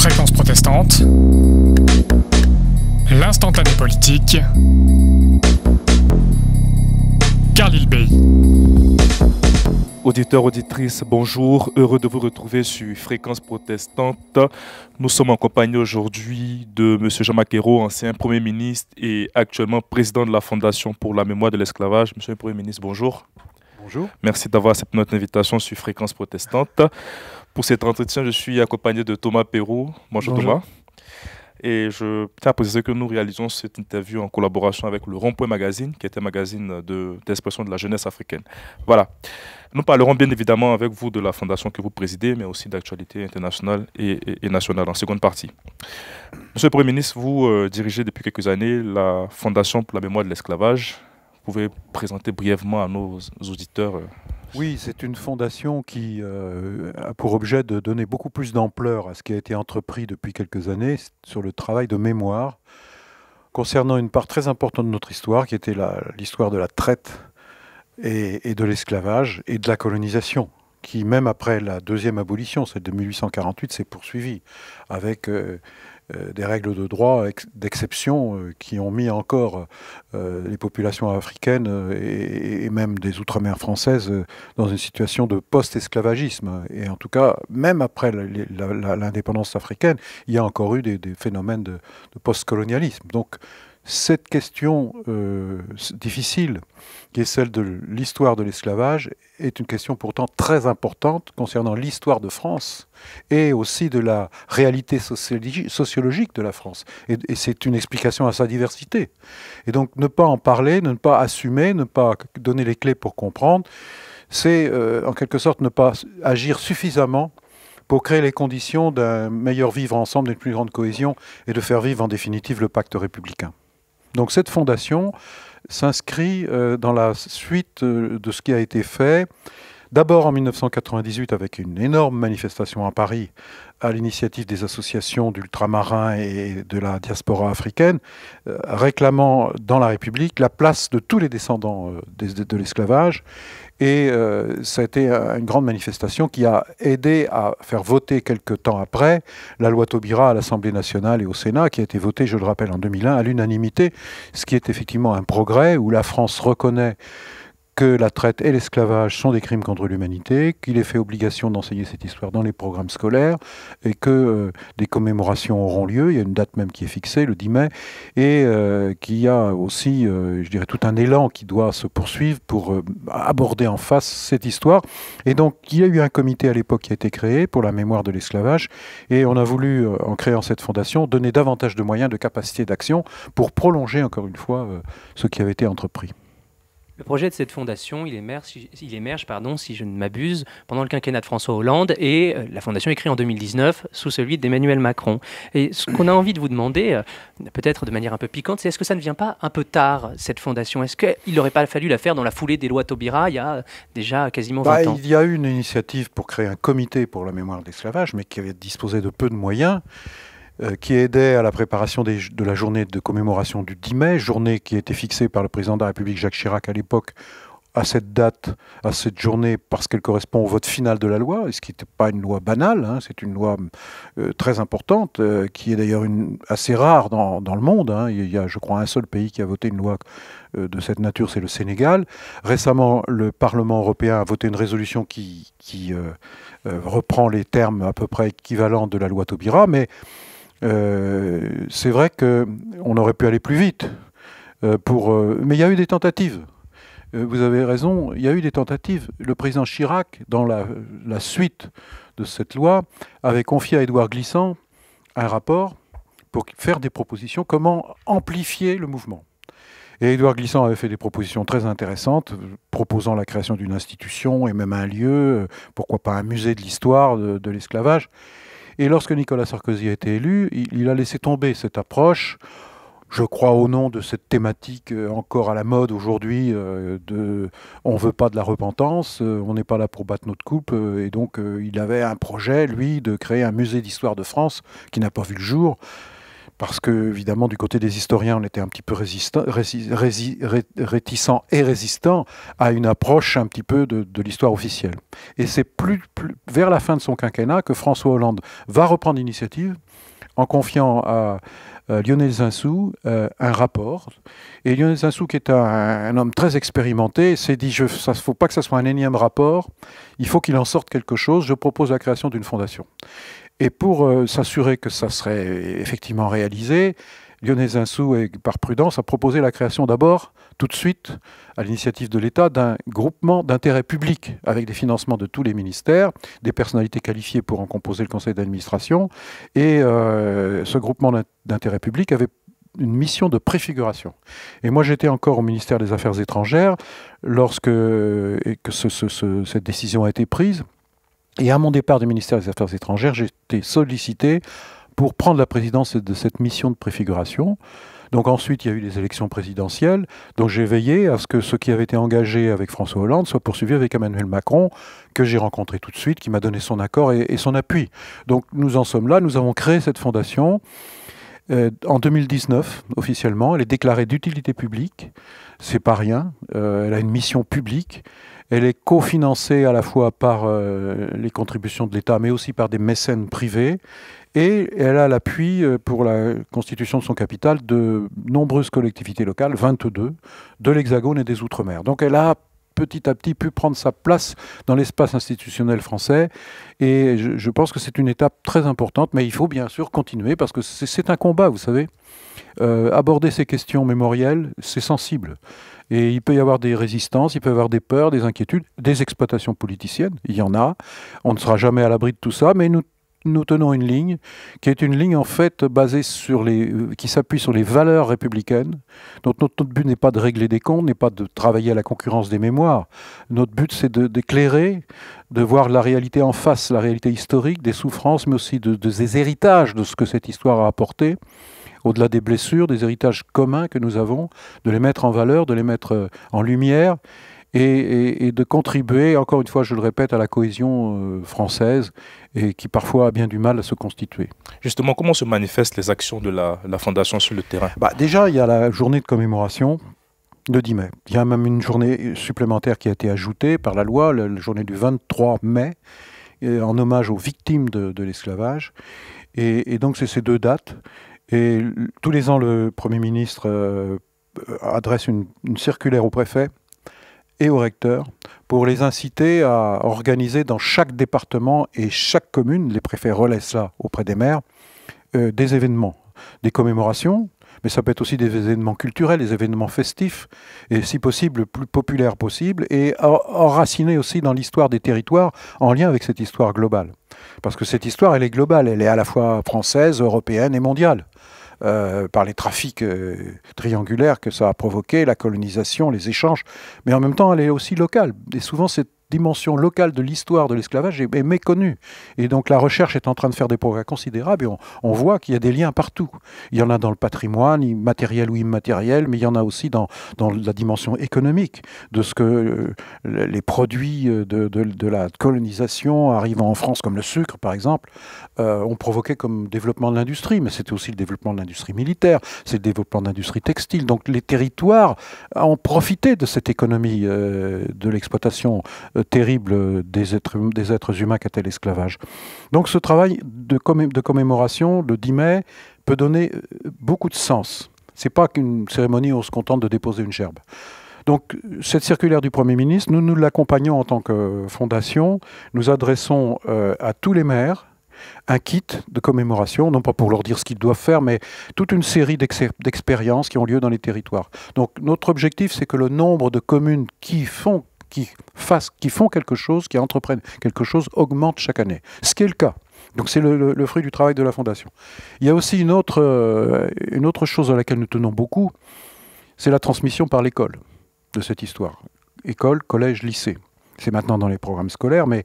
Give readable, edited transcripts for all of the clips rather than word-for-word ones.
Fréquence protestante, l'instantané politique, Khalil Bey. Auditeurs, auditrices, bonjour. Heureux de vous retrouver sur Fréquence protestante. Nous sommes en compagnie aujourd'hui de M. Jean-Marc Ayrault, ancien Premier ministre et actuellement président de la Fondation pour la mémoire de l'esclavage. Monsieur le Premier ministre, bonjour. Bonjour. Merci d'avoir accepté notre invitation sur Fréquence protestante. Pour cet entretien, je suis accompagné de Thomas Perrault. Bonjour. Thomas. Et je tiens à préciser que nous réalisons cette interview en collaboration avec le Rond-Point Magazine, qui est un magazine d'expression de la jeunesse africaine. Voilà. Nous parlerons bien évidemment avec vous de la fondation que vous présidez, mais aussi d'actualité internationale et nationale en seconde partie. Monsieur le Premier ministre, vous dirigez depuis quelques années la Fondation pour la mémoire de l'esclavage. Vous pouvez présenter brièvement à nos auditeurs Oui, c'est une fondation qui a pour objet de donner beaucoup plus d'ampleur à ce qui a été entrepris depuis quelques années sur le travail de mémoire concernant une part très importante de notre histoire, qui était l'histoire de la traite et de l'esclavage et de la colonisation, qui même après la deuxième abolition, celle de 1848, s'est poursuivie avec des règles de droit d'exception qui ont mis encore les populations africaines et même des outre-mer françaises dans une situation de post-esclavagisme. Et en tout cas, même après l'indépendance africaine, il y a encore eu des phénomènes de post-colonialisme. Donc cette question difficile, qui est celle de l'histoire de l'esclavage, est une question pourtant très importante concernant l'histoire de France et aussi de la réalité sociologique de la France. Et c'est une explication à sa diversité. Et donc ne pas en parler, ne pas assumer, ne pas donner les clés pour comprendre, c'est en quelque sorte ne pas agir suffisamment pour créer les conditions d'un meilleur vivre ensemble, d'une plus grande cohésion et de faire vivre en définitive le pacte républicain. Donc cette fondation s'inscrit dans la suite de ce qui a été fait, d'abord en 1998 avec une énorme manifestation à Paris à l'initiative des associations d'ultramarins et de la diaspora africaine, réclamant dans la République la place de tous les descendants de l'esclavage. Et ça a été une grande manifestation qui a aidé à faire voter quelques temps après la loi Taubira à l'Assemblée nationale et au Sénat, qui a été votée, je le rappelle, en 2001 à l'unanimité, ce qui est effectivement un progrès où la France reconnaît que la traite et l'esclavage sont des crimes contre l'humanité, qu'il est fait obligation d'enseigner cette histoire dans les programmes scolaires et que des commémorations auront lieu. Il y a une date même qui est fixée, le 10 mai, et qu'il y a aussi, je dirais, tout un élan qui doit se poursuivre pour aborder en face cette histoire. Et donc, il y a eu un comité à l'époque qui a été créé pour la mémoire de l'esclavage, et on a voulu, en créant cette fondation, donner davantage de moyens, de capacités d'action pour prolonger, encore une fois, ce qui avait été entrepris. Le projet de cette fondation, il émerge, si je ne m'abuse, pendant le quinquennat de François Hollande, et la fondation est créée en 2019 sous celui d'Emmanuel Macron. Et ce qu'on a envie de vous demander, peut-être de manière un peu piquante, c'est est-ce que ça ne vient pas un peu tard, cette fondation? Est-ce qu'il n'aurait pas fallu la faire dans la foulée des lois Taubira il y a déjà quasiment 20 ans? Il y a eu une initiative pour créer un comité pour la mémoire de l'esclavage, mais qui avait disposé de peu de moyens, qui aidait à la préparation de la journée de commémoration du 10 mai, journée qui a été fixée par le président de la République Jacques Chirac à l'époque, à cette date, à cette journée, parce qu'elle correspond au vote final de la loi, ce qui n'était pas une loi banale, hein, c'est une loi très importante, qui est d'ailleurs assez rare dans le monde. Hein. Il y a, je crois, un seul pays qui a voté une loi de cette nature, c'est le Sénégal. Récemment, le Parlement européen a voté une résolution qui reprend les termes à peu près équivalents de la loi Taubira, mais c'est vrai qu'on aurait pu aller plus vite, mais il y a eu des tentatives. Vous avez raison, il y a eu des tentatives. Le président Chirac, dans la suite de cette loi, avait confié à Édouard Glissant un rapport pour faire des propositions, comment amplifier le mouvement. Et Édouard Glissant avait fait des propositions très intéressantes, proposant la création d'une institution et même un lieu, pourquoi pas un musée de l'histoire de l'esclavage. Et lorsque Nicolas Sarkozy a été élu, il a laissé tomber cette approche, je crois au nom de cette thématique encore à la mode aujourd'hui, on ne veut pas de la repentance, on n'est pas là pour battre notre coupe, et donc il avait un projet, lui, de créer un musée d'histoire de France qui n'a pas vu le jour, parce que, évidemment, du côté des historiens, on était un petit peu réticents et résistants à une approche un petit peu de l'histoire officielle. Et c'est plus vers la fin de son quinquennat que François Hollande va reprendre l'initiative en confiant à Lionel Zinsou un rapport. Et Lionel Zinsou, qui est un homme très expérimenté, s'est dit, il ne faut pas que ce soit un énième rapport, il faut qu'il en sorte quelque chose, je propose la création d'une fondation. Et pour s'assurer que ça serait effectivement réalisé, Lionel Zinsou, par prudence, a proposé la création d'abord, tout de suite, à l'initiative de l'État, d'un groupement d'intérêt public avec des financements de tous les ministères, des personnalités qualifiées pour en composer le conseil d'administration. Et ce groupement d'intérêt public avait une mission de préfiguration. Et moi, j'étais encore au ministère des Affaires étrangères lorsque cette décision a été prise. Et à mon départ du ministère des Affaires étrangères, j'ai été sollicité pour prendre la présidence de cette mission de préfiguration. Donc ensuite, il y a eu les élections présidentielles. Donc j'ai veillé à ce que ce qui avait été engagé avec François Hollande soit poursuivi avec Emmanuel Macron, que j'ai rencontré tout de suite, qui m'a donné son accord et son appui. Donc nous en sommes là, nous avons créé cette fondation. En 2019, officiellement, elle est déclarée d'utilité publique. C'est pas rien. Elle a une mission publique. Elle est cofinancée à la fois par les contributions de l'État, mais aussi par des mécènes privés. Et elle a l'appui pour la constitution de son capital de nombreuses collectivités locales, 22, de l'Hexagone et des Outre-mer. Donc elle a petit à petit pu prendre sa place dans l'espace institutionnel français. Et je pense que c'est une étape très importante, mais il faut bien sûr continuer, parce que c'est un combat, vous savez. Aborder ces questions mémorielles, c'est sensible. Et il peut y avoir des résistances, il peut y avoir des peurs, des inquiétudes, des exploitations politiciennes, il y en a. On ne sera jamais à l'abri de tout ça, mais nous tenons une ligne qui est une ligne en fait basée qui s'appuie sur les valeurs républicaines. Donc notre but n'est pas de régler des comptes, n'est pas de travailler à la concurrence des mémoires. Notre but c'est d'éclairer, de voir la réalité en face, la réalité historique, des souffrances, mais aussi des héritages de ce que cette histoire a apporté. Au-delà des blessures, des héritages communs que nous avons, de les mettre en valeur, de les mettre en lumière et de contribuer, encore une fois, je le répète, à la cohésion française et qui parfois a bien du mal à se constituer. Justement, comment se manifestent les actions de la Fondation sur le terrain? Déjà, il y a la journée de commémoration le 10 mai. Il y a même une journée supplémentaire qui a été ajoutée par la loi, la journée du 23 mai, en hommage aux victimes de l'esclavage. Et donc, c'est ces deux dates. Et tous les ans, le Premier ministre adresse une circulaire au préfet et au recteur pour les inciter à organiser dans chaque département et chaque commune, les préfets relaient cela auprès des maires, des événements, des commémorations, mais ça peut être aussi des événements culturels, des événements festifs, et si possible, le plus populaire possible, et enracinés aussi dans l'histoire des territoires en lien avec cette histoire globale. Parce que cette histoire, elle est globale, elle est à la fois française, européenne et mondiale. Par les trafics triangulaires que ça a provoqué, la colonisation, les échanges, mais en même temps elle est aussi locale. Et souvent cette dimension locale de l'histoire de l'esclavage est méconnue. Et donc la recherche est en train de faire des progrès considérables et on voit qu'il y a des liens partout. Il y en a dans le patrimoine, matériel ou immatériel, mais il y en a aussi dans la dimension économique, de ce que les produits de la colonisation arrivant en France, comme le sucre par exemple, ont provoqué comme développement de l'industrie, mais c'était aussi le développement de l'industrie militaire, c'est le développement de l'industrie textile. Donc les territoires ont profité de cette économie de l'exploitation terrible des êtres humains qu'était l'esclavage. Donc ce travail de commémoration, le 10 mai, peut donner beaucoup de sens. Ce n'est pas qu'une cérémonie où on se contente de déposer une gerbe. Donc cette circulaire du Premier ministre, nous l'accompagnons en tant que fondation. Nous adressons à tous les maires un kit de commémoration, non pas pour leur dire ce qu'ils doivent faire, mais toute une série d'expériences qui ont lieu dans les territoires. Donc notre objectif, c'est que le nombre de communes qui font quelque chose, qui entreprennent quelque chose, augmente chaque année. Ce qui est le cas. Donc c'est le fruit du travail de la Fondation. Il y a aussi une autre chose à laquelle nous tenons beaucoup, c'est la transmission par l'école de cette histoire. École, collège, lycée. C'est maintenant dans les programmes scolaires, mais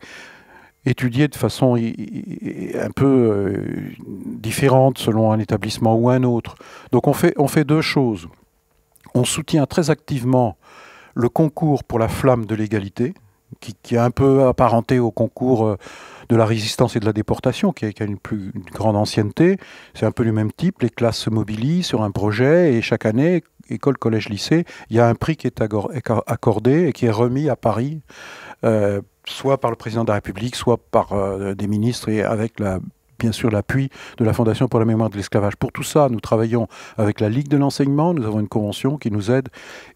étudié de façon un peu différente selon un établissement ou un autre. Donc on fait deux choses. On soutient très activement le concours pour la flamme de l'égalité, qui est un peu apparenté au concours de la résistance et de la déportation, qui a une grande ancienneté. C'est un peu du même type. Les classes se mobilisent sur un projet et chaque année, école, collège, lycée, il y a un prix qui est accordé et qui est remis à Paris, soit par le président de la République, soit par des ministres et avec bien sûr l'appui de la Fondation pour la mémoire de l'esclavage. Pour tout ça, nous travaillons avec la Ligue de l'enseignement, nous avons une convention qui nous aide.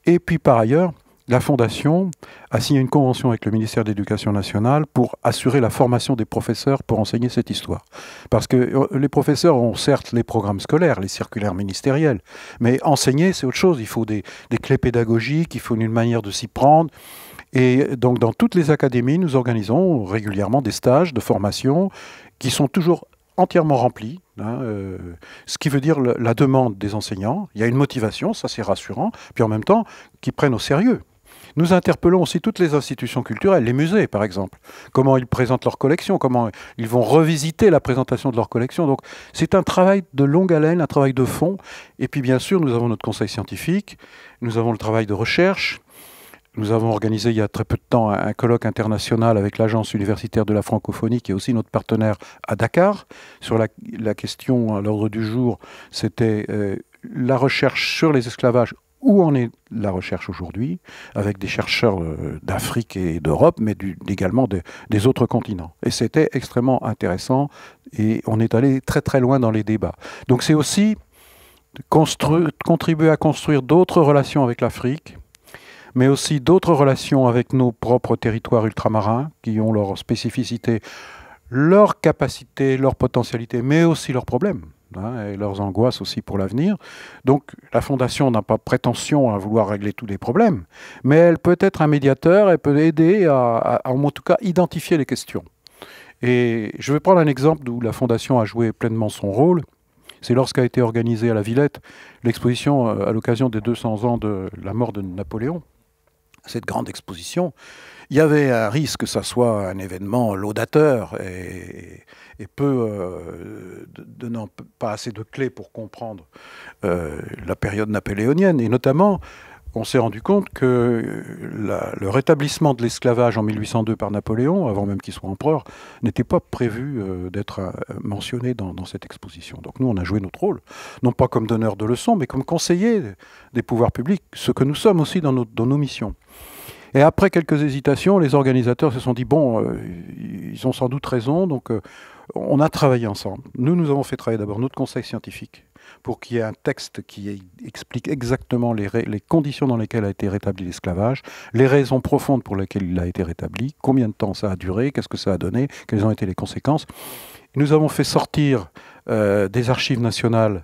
Et puis par ailleurs, la Fondation a signé une convention avec le ministère de l'Éducation nationale pour assurer la formation des professeurs pour enseigner cette histoire. Parce que les professeurs ont certes les programmes scolaires, les circulaires ministériels, mais enseigner, c'est autre chose. Il faut des clés pédagogiques, il faut une manière de s'y prendre. Et donc dans toutes les académies, nous organisons régulièrement des stages de formation qui sont toujours entièrement remplis, ce qui veut dire la demande des enseignants. Il y a une motivation, ça c'est rassurant, puis en même temps, qu'ils prennent au sérieux. Nous interpellons aussi toutes les institutions culturelles, les musées par exemple, comment ils présentent leurs collections, comment ils vont revisiter la présentation de leurs collections. Donc c'est un travail de longue haleine, un travail de fond. Et puis bien sûr, nous avons notre conseil scientifique, nous avons le travail de recherche. Nous avons organisé il y a très peu de temps un colloque international avec l'Agence universitaire de la francophonie, qui est aussi notre partenaire à Dakar. Sur la question à l'ordre du jour, c'était la recherche sur les esclavages. Où en est la recherche aujourd'hui, avec des chercheurs d'Afrique et d'Europe, mais également des autres continents. Et c'était extrêmement intéressant et on est allé très très loin dans les débats. Donc c'est aussi contribuer à construire d'autres relations avec l'Afrique, mais aussi d'autres relations avec nos propres territoires ultramarins, qui ont leurs spécificités, leurs capacités, leurs potentialités, mais aussi leurs problèmes. Et leurs angoisses aussi pour l'avenir. Donc la Fondation n'a pas prétention à vouloir régler tous les problèmes, mais elle peut être un médiateur, elle peut aider en tout cas, identifier les questions. Et je vais prendre un exemple où la Fondation a joué pleinement son rôle. C'est lorsqu'a été organisée à la Villette l'exposition à l'occasion des 200 ans de la mort de Napoléon. Cette grande exposition, il y avait un risque que ça soit un événement laudateur et donnant pas assez de clés pour comprendre la période napoléonienne. Et notamment, on s'est rendu compte que le rétablissement de l'esclavage en 1802 par Napoléon, avant même qu'il soit empereur, n'était pas prévu d'être mentionné dans cette exposition. Donc nous, on a joué notre rôle, non pas comme donneur de leçons, mais comme conseiller des pouvoirs publics, ce que nous sommes aussi dans nos missions. Et après quelques hésitations, les organisateurs se sont dit, bon, ils ont sans doute raison, donc on a travaillé ensemble. Nous avons fait travailler d'abord notre conseil scientifique pour qu'il y ait un texte qui explique exactement les conditions dans lesquelles a été rétabli l'esclavage, les raisons profondes pour lesquelles il a été rétabli, combien de temps ça a duré, qu'est-ce que ça a donné, quelles ont été les conséquences. Nous avons fait sortir des archives nationales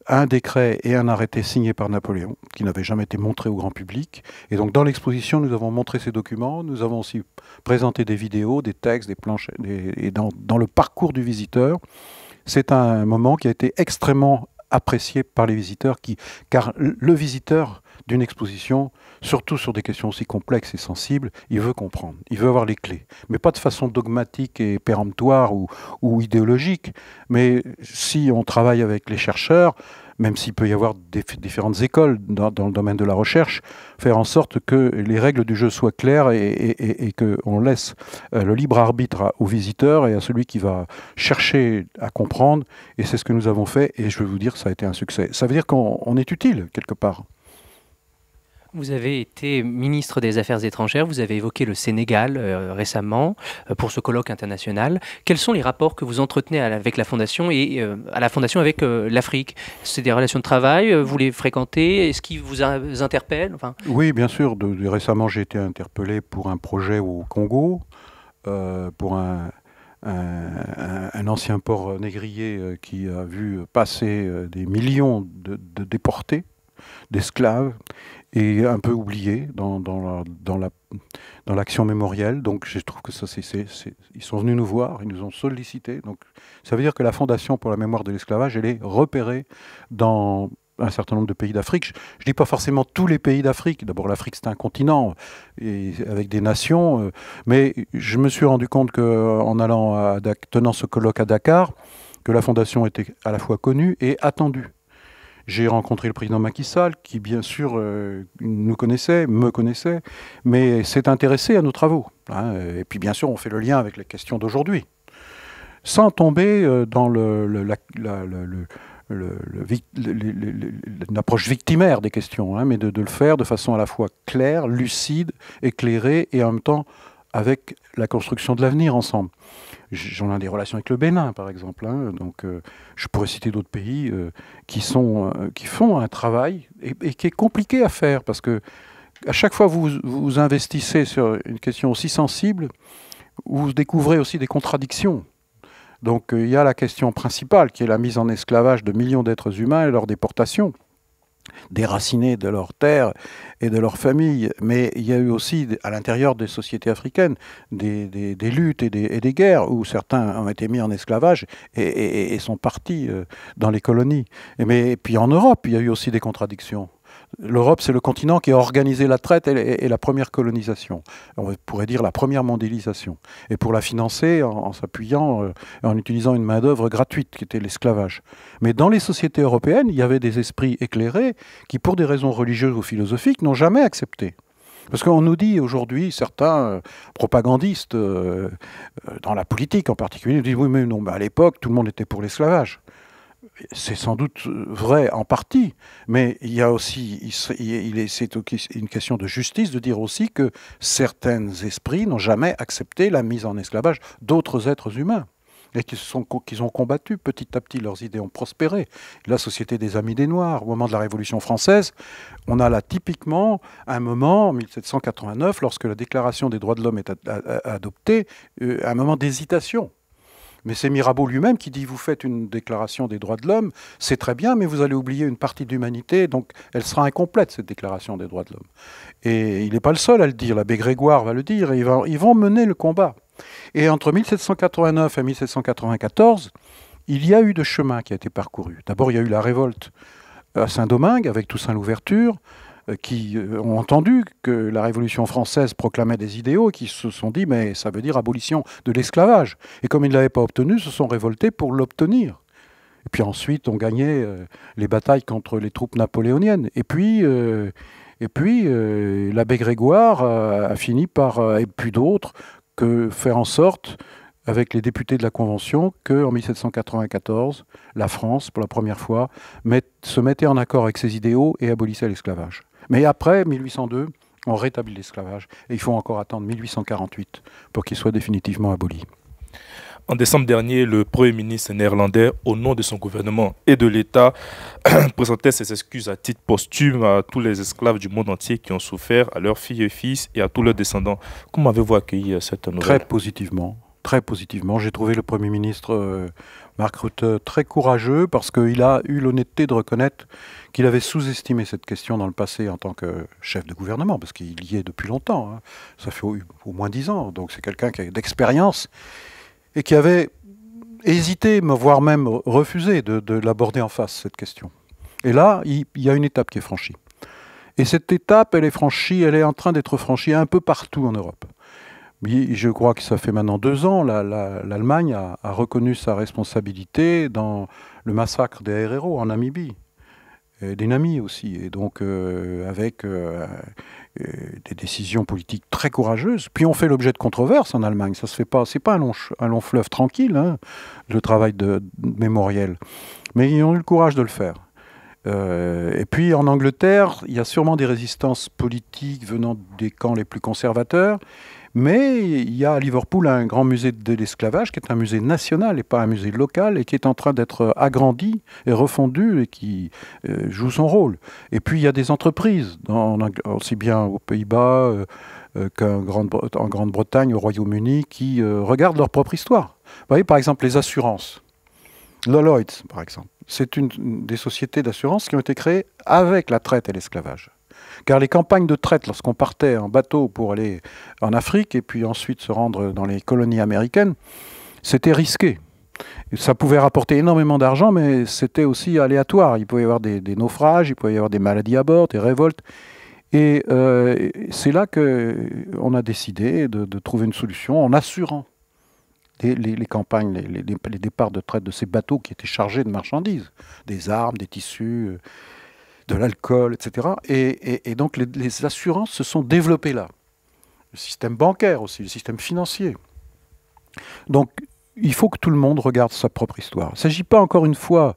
un décret et un arrêté signé par Napoléon, qui n'avait jamais été montré au grand public. Et donc dans l'exposition, nous avons montré ces documents, nous avons aussi présenté des vidéos, des textes, des planches, et dans le parcours du visiteur, c'est un moment qui a été extrêmement apprécié par les visiteurs, car le visiteur d'une exposition, surtout sur des questions aussi complexes et sensibles, il veut comprendre, il veut avoir les clés, mais pas de façon dogmatique et péremptoire ou idéologique, mais si on travaille avec les chercheurs, même s'il peut y avoir différentes écoles dans le domaine de la recherche, faire en sorte que les règles du jeu soient claires et qu'on laisse le libre arbitre aux visiteurs et à celui qui va chercher à comprendre, et c'est ce que nous avons fait, et je vais vous dire que ça a été un succès. Ça veut dire qu'on est utile, quelque part. Vous avez été ministre des Affaires étrangères, vous avez évoqué le Sénégal récemment pour ce colloque international. Quels sont les rapports que vous entretenez avec la Fondation et à la Fondation avec l'Afrique? C'est des relations de travail, vous les fréquentez? Est-ce qu'ils vous interpellent? Oui, bien sûr. Récemment, j'ai été interpellé pour un projet au Congo, pour un ancien port négrier qui a vu passer des millions de déportés, d'esclaves, et un peu oublié dans l'action mémorielle. Donc je trouve que ça, ils sont venus nous voir, ils nous ont sollicités. Donc ça veut dire que la Fondation pour la mémoire de l'esclavage, elle est repérée dans un certain nombre de pays d'Afrique. Je ne dis pas forcément tous les pays d'Afrique. D'abord, l'Afrique, c'est un continent et avec des nations. Mais je me suis rendu compte qu'en tenant ce colloque à Dakar, que la Fondation était à la fois connue et attendue. J'ai rencontré le président Macky Sall, qui bien sûr me connaissait, mais s'est intéressé à nos travaux. Et puis bien sûr, on fait le lien avec les questions d'aujourd'hui. sans tomber dans une approche victimaire des questions, hein, mais de le faire de façon à la fois claire, lucide, éclairée, et en même temps avec la construction de l'avenir ensemble. J'en ai des relations avec le Bénin, par exemple. Hein, donc, je pourrais citer d'autres pays qui font un travail et qui est compliqué à faire, parce que à chaque fois que vous investissez sur une question aussi sensible, vous découvrez aussi des contradictions. Donc il y a la question principale qui est la mise en esclavage de millions d'êtres humains et leur déportation, déracinés de leurs terres et de leurs familles. Mais il y a eu aussi à l'intérieur des sociétés africaines des luttes et des guerres où certains ont été mis en esclavage et sont partis dans les colonies. Et puis en Europe, il y a eu aussi des contradictions. L'Europe, c'est le continent qui a organisé la traite et la première colonisation. On pourrait dire la première mondialisation. Et pour la financer, en s'appuyant, en utilisant une main-d'œuvre gratuite, qui était l'esclavage. Mais dans les sociétés européennes, il y avait des esprits éclairés qui, pour des raisons religieuses ou philosophiques, n'ont jamais accepté. Parce qu'on nous dit aujourd'hui, certains propagandistes, dans la politique en particulier, nous disent « Oui, mais non, à l'époque, tout le monde était pour l'esclavage ». C'est sans doute vrai en partie, mais il y a aussi, c'est une question de justice de dire aussi que certains esprits n'ont jamais accepté la mise en esclavage d'autres êtres humains et qu'ils ont combattu petit à petit, leurs idées ont prospéré. La Société des Amis des Noirs, au moment de la Révolution française, on a là typiquement un moment, en 1789, lorsque la Déclaration des droits de l'homme est adoptée, un moment d'hésitation. Mais c'est Mirabeau lui-même qui dit « Vous faites une déclaration des droits de l'homme, c'est très bien, mais vous allez oublier une partie de l'humanité, donc elle sera incomplète, cette déclaration des droits de l'homme. » Et il n'est pas le seul à le dire, l'abbé Grégoire va le dire, et ils vont mener le combat. Et entre 1789 et 1794, il y a eu de chemin qui a été parcouru. D'abord, il y a eu la révolte à Saint-Domingue, avec Toussaint Louverture, qui ont entendu que la Révolution française proclamait des idéaux et qui se sont dit « mais ça veut dire abolition de l'esclavage ». Et comme ils ne l'avaient pas obtenu, se sont révoltés pour l'obtenir. Et puis ensuite, on gagnait les batailles contre les troupes napoléoniennes. Et puis l'abbé Grégoire a fini par, et puis d'autres, que faire en sorte, avec les députés de la Convention, qu'en 1794, la France, pour la première fois, se mettait en accord avec ses idéaux et abolissait l'esclavage. Mais après, 1802, on rétablit l'esclavage. Et il faut encore attendre 1848 pour qu'il soit définitivement aboli. En décembre dernier, le Premier ministre néerlandais, au nom de son gouvernement et de l'État, présentait ses excuses à titre posthume à tous les esclaves du monde entier qui ont souffert, à leurs filles et fils et à tous leurs descendants. Comment avez-vous accueilli cette nouvelle? Très positivement. Très positivement. J'ai trouvé le Premier ministre Mark Rutte très courageux parce qu'il a eu l'honnêteté de reconnaître qu'il avait sous-estimé cette question dans le passé en tant que chef de gouvernement, parce qu'il y est depuis longtemps. Hein. Ça fait au moins 10 ans. Donc c'est quelqu'un qui a d'expérience et qui avait hésité, voire même refusé de l'aborder en face, cette question. Et là, il y a une étape qui est franchie. Et cette étape, elle est en train d'être franchie un peu partout en Europe. Je crois que ça fait maintenant 2 ans, l'Allemagne a reconnu sa responsabilité dans le massacre des Herero en Namibie, et des Namis aussi, et donc avec des décisions politiques très courageuses. Puis on fait l'objet de controverses en Allemagne, ça se fait pas, c'est pas un long fleuve tranquille, hein, le travail de mémoriel, mais ils ont eu le courage de le faire. Et puis en Angleterre, il y a sûrement des résistances politiques venant des camps les plus conservateurs, mais il y a à Liverpool un grand musée de l'esclavage qui est un musée national et pas un musée local et qui est en train d'être agrandi et refondu et qui joue son rôle. Et puis il y a des entreprises, aussi bien aux Pays-Bas qu'en Grande-Bretagne, au Royaume-Uni, qui regardent leur propre histoire. Vous voyez par exemple les assurances. Lloyds, par exemple. C'est une des sociétés d'assurance qui ont été créées avec la traite et l'esclavage. Car les campagnes de traite, lorsqu'on partait en bateau pour aller en Afrique et puis ensuite se rendre dans les colonies américaines, c'était risqué. Ça pouvait rapporter énormément d'argent, mais c'était aussi aléatoire. Il pouvait y avoir des naufrages, il pouvait y avoir des maladies à bord, des révoltes. Et c'est là qu'on a décidé de trouver une solution en assurant les campagnes, les départs de traite de ces bateaux qui étaient chargés de marchandises, des armes, des tissus, de l'alcool, etc. Et donc les assurances se sont développées là. Le système bancaire aussi, le système financier. Donc il faut que tout le monde regarde sa propre histoire. Il ne s'agit pas, encore une fois,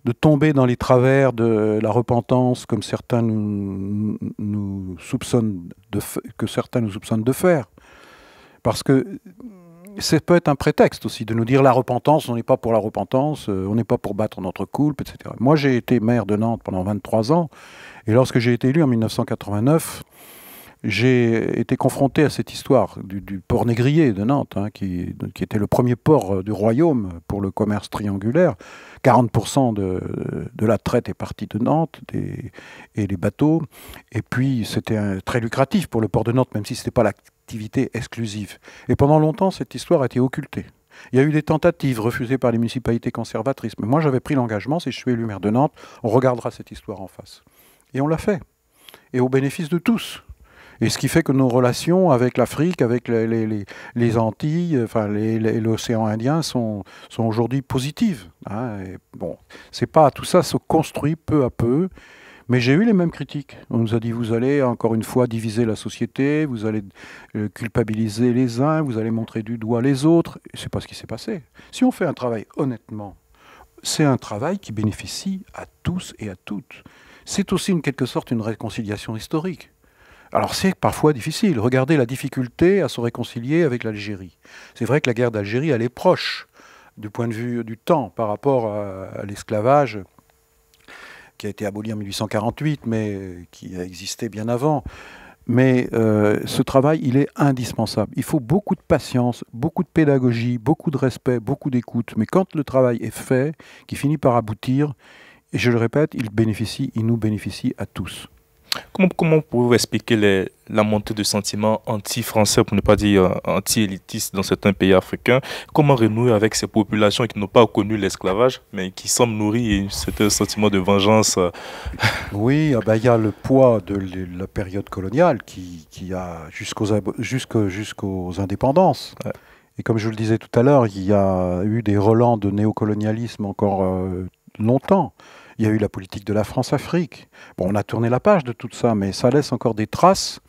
de tomber dans les travers de la repentance, comme certains nous soupçonnent de faire. Parce que ça peut être un prétexte aussi de nous dire la repentance, on n'est pas pour la repentance, on n'est pas pour battre notre coulpe, etc. Moi, j'ai été maire de Nantes pendant 23 ans, et lorsque j'ai été élu en 1989, j'ai été confronté à cette histoire du port négrier de Nantes, hein, qui était le premier port du royaume pour le commerce triangulaire. 40% de la traite est partie de Nantes et les bateaux. Et puis, c'était très lucratif pour le port de Nantes, même si ce n'était pas l'activité exclusive. Et pendant longtemps, cette histoire a été occultée. Il y a eu des tentatives refusées par les municipalités conservatrices. Mais moi, j'avais pris l'engagement, si je suis élu maire de Nantes, on regardera cette histoire en face. Et on l'a fait. Et au bénéfice de tous. Et ce qui fait que nos relations avec l'Afrique, avec les Antilles, enfin l'océan Indien sont aujourd'hui positives. Hein. Et bon, tout ça se construit peu à peu. Mais j'ai eu les mêmes critiques. On nous a dit, vous allez encore une fois diviser la société, vous allez culpabiliser les uns, vous allez montrer du doigt les autres. Ce n'est pas ce qui s'est passé. Si on fait un travail honnêtement, c'est un travail qui bénéficie à tous et à toutes. C'est aussi en quelque sorte une réconciliation historique. Alors c'est parfois difficile. Regardez la difficulté à se réconcilier avec l'Algérie. C'est vrai que la guerre d'Algérie, elle est proche du point de vue du temps par rapport à l'esclavage qui a été aboli en 1848, mais qui a existé bien avant. Mais ce travail, il est indispensable. Il faut beaucoup de patience, beaucoup de pédagogie, beaucoup de respect, beaucoup d'écoute. Mais quand le travail est fait, qui finit par aboutir, et je le répète, il nous bénéficie à tous. Comment pouvez-vous expliquer la montée de sentiments anti-français, pour ne pas dire anti-élitistes dans certains pays africains? Comment renouer avec ces populations qui n'ont pas connu l'esclavage, mais qui semblent nourrir un sentiment de vengeance? Oui, il y a le poids de la période coloniale qui a jusqu'aux indépendances. Ouais. Et comme je le disais tout à l'heure, il y a eu des relents de néocolonialisme encore longtemps. Il y a eu la politique de la France-Afrique. Bon, on a tourné la page de tout ça, mais ça laisse encore des traces.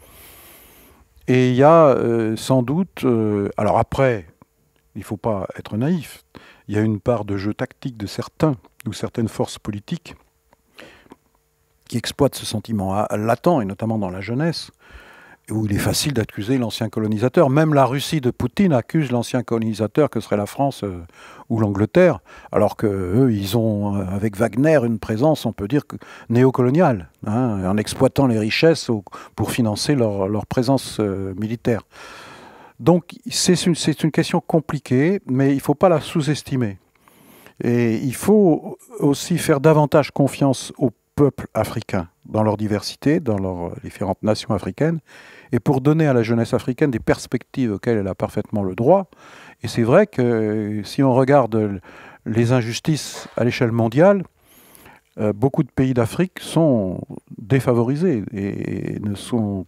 Et il y a sans doute... alors après, il ne faut pas être naïf. Il y a une part de jeu tactique de certains ou certaines forces politiques qui exploitent ce sentiment latent, et notamment dans la jeunesse, où il est facile d'accuser l'ancien colonisateur. Même la Russie de Poutine accuse l'ancien colonisateur que serait la France ou l'Angleterre, alors qu'eux, ils ont, avec Wagner, une présence, on peut dire, néocoloniale, hein, en exploitant les richesses pour financer leur présence militaire. Donc c'est une question compliquée, mais il ne faut pas la sous-estimer. Et il faut aussi faire davantage confiance aux peuples africains, dans leur diversité, dans leurs différentes nations africaines, et pour donner à la jeunesse africaine des perspectives auxquelles elle a parfaitement le droit. Et c'est vrai que si on regarde les injustices à l'échelle mondiale, beaucoup de pays d'Afrique sont défavorisés et ont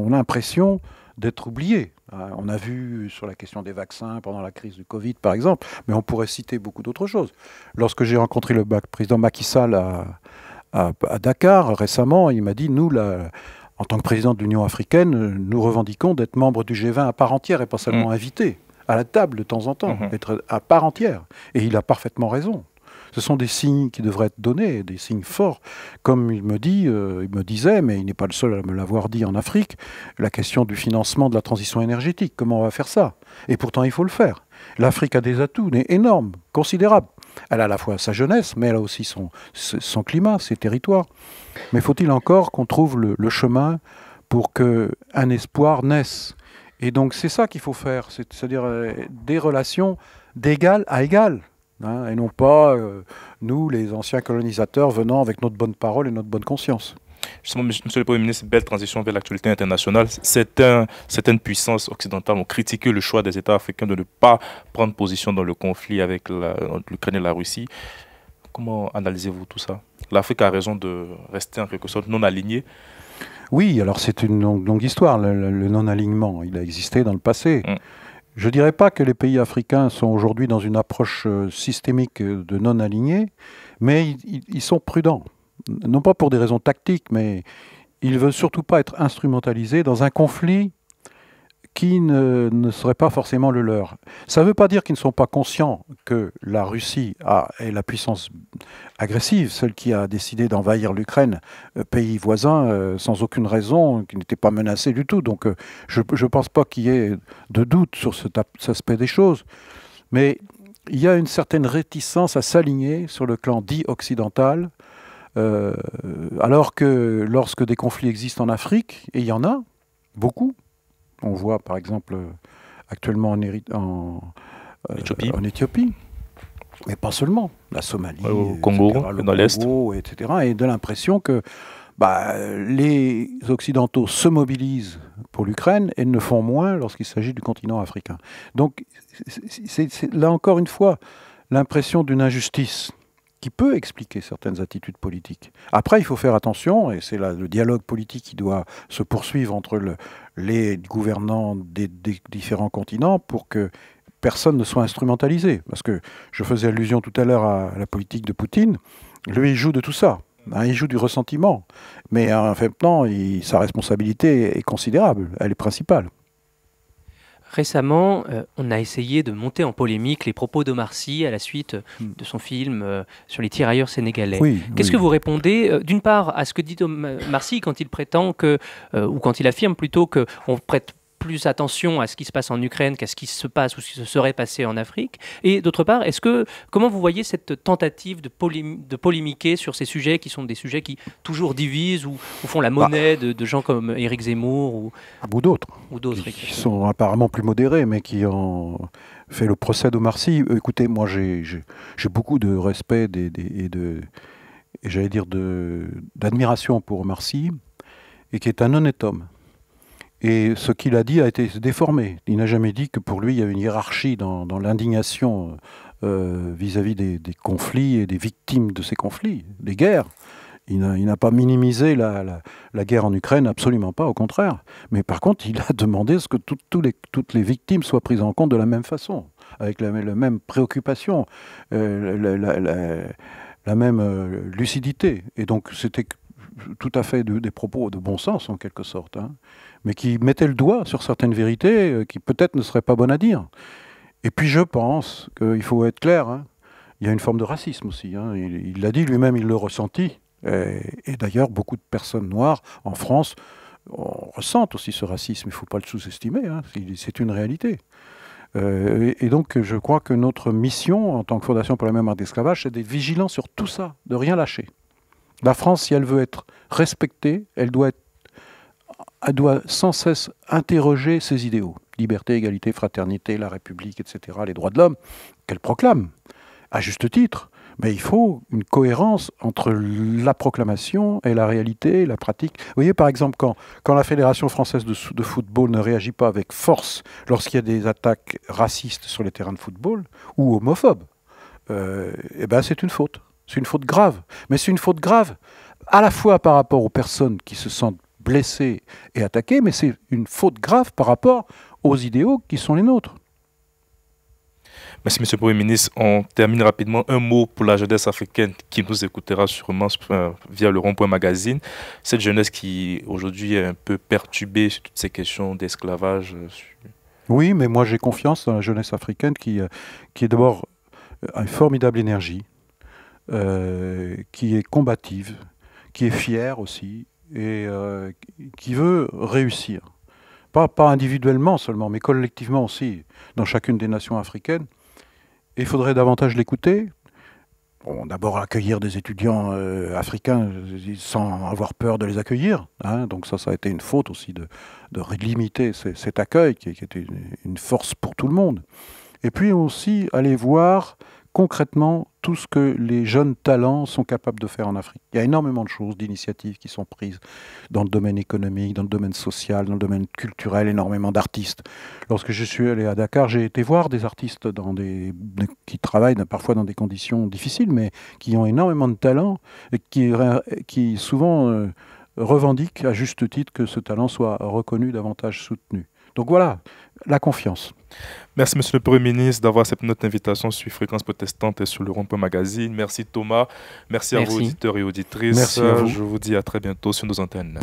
l'impression d'être oubliés. On a vu sur la question des vaccins pendant la crise du Covid, par exemple, mais on pourrait citer beaucoup d'autres choses. Lorsque j'ai rencontré le président Macky Sall à Dakar récemment, il m'a dit, nous, en tant que président de l'Union africaine, nous revendiquons d'être membres du G20 à part entière et pas seulement invités à la table de temps en temps, d'être à part entière. Et il a parfaitement raison. Ce sont des signes qui devraient être donnés, des signes forts. Comme il me disait, mais il n'est pas le seul à me l'avoir dit en Afrique, la question du financement de la transition énergétique. Comment on va faire ça? Et pourtant, il faut le faire. L'Afrique a des atouts énormes, considérables. Elle a à la fois sa jeunesse, mais elle a aussi son climat, ses territoires. Mais faut-il encore qu'on trouve le chemin pour qu'un espoir naisse? Et donc c'est ça qu'il faut faire, c'est-à-dire des relations d'égal à égal. Hein, et non pas nous, les anciens colonisateurs, venant avec notre bonne parole et notre bonne conscience. Justement, Monsieur le Premier ministre, belle transition vers l'actualité internationale. Certaines puissances occidentales ont critiqué le choix des États africains de ne pas prendre position dans le conflit avec l'Ukraine et la Russie. Comment analysez-vous tout ça? L'Afrique a raison de rester en quelque sorte non alignée. Oui, alors c'est une longue histoire, le non-alignement. Il a existé dans le passé. Je ne dirais pas que les pays africains sont aujourd'hui dans une approche systémique de non-aligné, mais ils sont prudents. Non pas pour des raisons tactiques, mais ils ne veulent surtout pas être instrumentalisés dans un conflit qui ne serait pas forcément le leur. Ça ne veut pas dire qu'ils ne sont pas conscients que la Russie est la puissance agressive, celle qui a décidé d'envahir l'Ukraine, pays voisin, sans aucune raison, qui n'était pas menacé du tout. Donc je ne pense pas qu'il y ait de doute sur cet aspect des choses. Mais il y a une certaine réticence à s'aligner sur le clan dit occidental, alors que lorsque des conflits existent en Afrique, et il y en a beaucoup, on voit par exemple actuellement en Éthiopie, mais pas seulement, la Somalie, au Congo, dans l'Est, etc. Et de l'impression que les Occidentaux se mobilisent pour l'Ukraine et ne font moins lorsqu'il s'agit du continent africain. Donc c'est là encore une fois l'impression d'une injustice qui peut expliquer certaines attitudes politiques. Après, il faut faire attention, et c'est là le dialogue politique qui doit se poursuivre entre les gouvernants des différents continents pour que personne ne soit instrumentalisé. Parce que je faisais allusion tout à l'heure à la politique de Poutine. Lui, il joue de tout ça. Il joue du ressentiment. Mais en fait, non, sa responsabilité est considérable. Elle est principale. Récemment, on a essayé de monter en polémique les propos d'Omar Sy à la suite de son film sur les tirailleurs sénégalais. Oui, Qu'est-ce que vous répondez, d'une part, à ce que dit Omar Sy quand il prétend ou quand il affirme plutôt qu'on prête plus attention à ce qui se passe en Ukraine qu'à ce qui se passe ou ce qui se serait passé en Afrique? Et d'autre part, comment vous voyez cette tentative de polémiquer sur ces sujets qui sont des sujets qui toujours divisent ou font la monnaie de gens comme Éric Zemmour ou d'autres qui sont apparemment plus modérés, mais qui ont fait le procès d'Omar Sy. Écoutez, moi j'ai beaucoup de respect et j'allais dire d'admiration pour Omar Sy, et qui est un honnête homme. Et ce qu'il a dit a été déformé. Il n'a jamais dit que pour lui, il y a une hiérarchie dans l'indignation vis-à-vis des conflits et des victimes de ces conflits, des guerres. Il n'a pas minimisé la guerre en Ukraine, absolument pas, au contraire. Mais par contre, il a demandé à ce que toutes les victimes soient prises en compte de la même façon, avec la même préoccupation, la même lucidité. Et donc, c'était tout à fait des propos de bon sens, en quelque sorte, hein, mais qui mettaient le doigt sur certaines vérités qui peut-être ne seraient pas bonnes à dire. Et puis je pense qu'il faut être clair, hein, il y a une forme de racisme aussi. Hein, il l'a dit lui-même, il le ressentit. Et d'ailleurs, beaucoup de personnes noires en France ressentent aussi ce racisme. Il ne faut pas le sous-estimer, hein, c'est une réalité. Et donc je crois que notre mission, en tant que Fondation pour la mémoire de l'esclavage, c'est d'être vigilant sur tout ça, de rien lâcher. La France, si elle veut être respectée, elle doit sans cesse interroger ses idéaux. Liberté, égalité, fraternité, la République, etc., les droits de l'homme, qu'elle proclame, à juste titre. Mais il faut une cohérence entre la proclamation et la réalité, la pratique. Vous voyez, par exemple, quand la Fédération française de football ne réagit pas avec force lorsqu'il y a des attaques racistes sur les terrains de football, ou homophobes, eh ben c'est une faute. C'est une faute grave. Mais c'est une faute grave à la fois par rapport aux personnes qui se sentent blessées et attaquées, mais c'est une faute grave par rapport aux idéaux qui sont les nôtres. Merci, Monsieur le Premier ministre. On termine rapidement. Un mot pour la jeunesse africaine qui nous écoutera sûrement via le Rond-Point Magazine. Cette jeunesse qui, aujourd'hui, est un peu perturbée sur toutes ces questions d'esclavage. Oui, mais moi, j'ai confiance dans la jeunesse africaine qui est d'abord une formidable énergie, qui est combative, qui est fière aussi, et qui veut réussir. Pas individuellement seulement, mais collectivement aussi, dans chacune des nations africaines. Et il faudrait davantage l'écouter. Bon, d'abord accueillir des étudiants africains sans avoir peur de les accueillir. Hein. Donc ça a été une faute aussi de limiter cet accueil qui était une force pour tout le monde. Et puis aussi aller voir concrètement tout ce que les jeunes talents sont capables de faire en Afrique. Il y a énormément de choses, d'initiatives qui sont prises dans le domaine économique, dans le domaine social, dans le domaine culturel, énormément d'artistes. Lorsque je suis allé à Dakar, j'ai été voir des artistes qui travaillent parfois dans des conditions difficiles, mais qui ont énormément de talent et qui souvent revendiquent à juste titre que ce talent soit reconnu, davantage soutenu. Donc voilà, la confiance. Merci, Monsieur le Premier ministre, d'avoir accepté notre invitation sur Fréquence Protestante et sur le Rond-Point Magazine. Merci Thomas. Merci à vos auditeurs et auditrices. Merci à vous. Je vous dis à très bientôt sur nos antennes.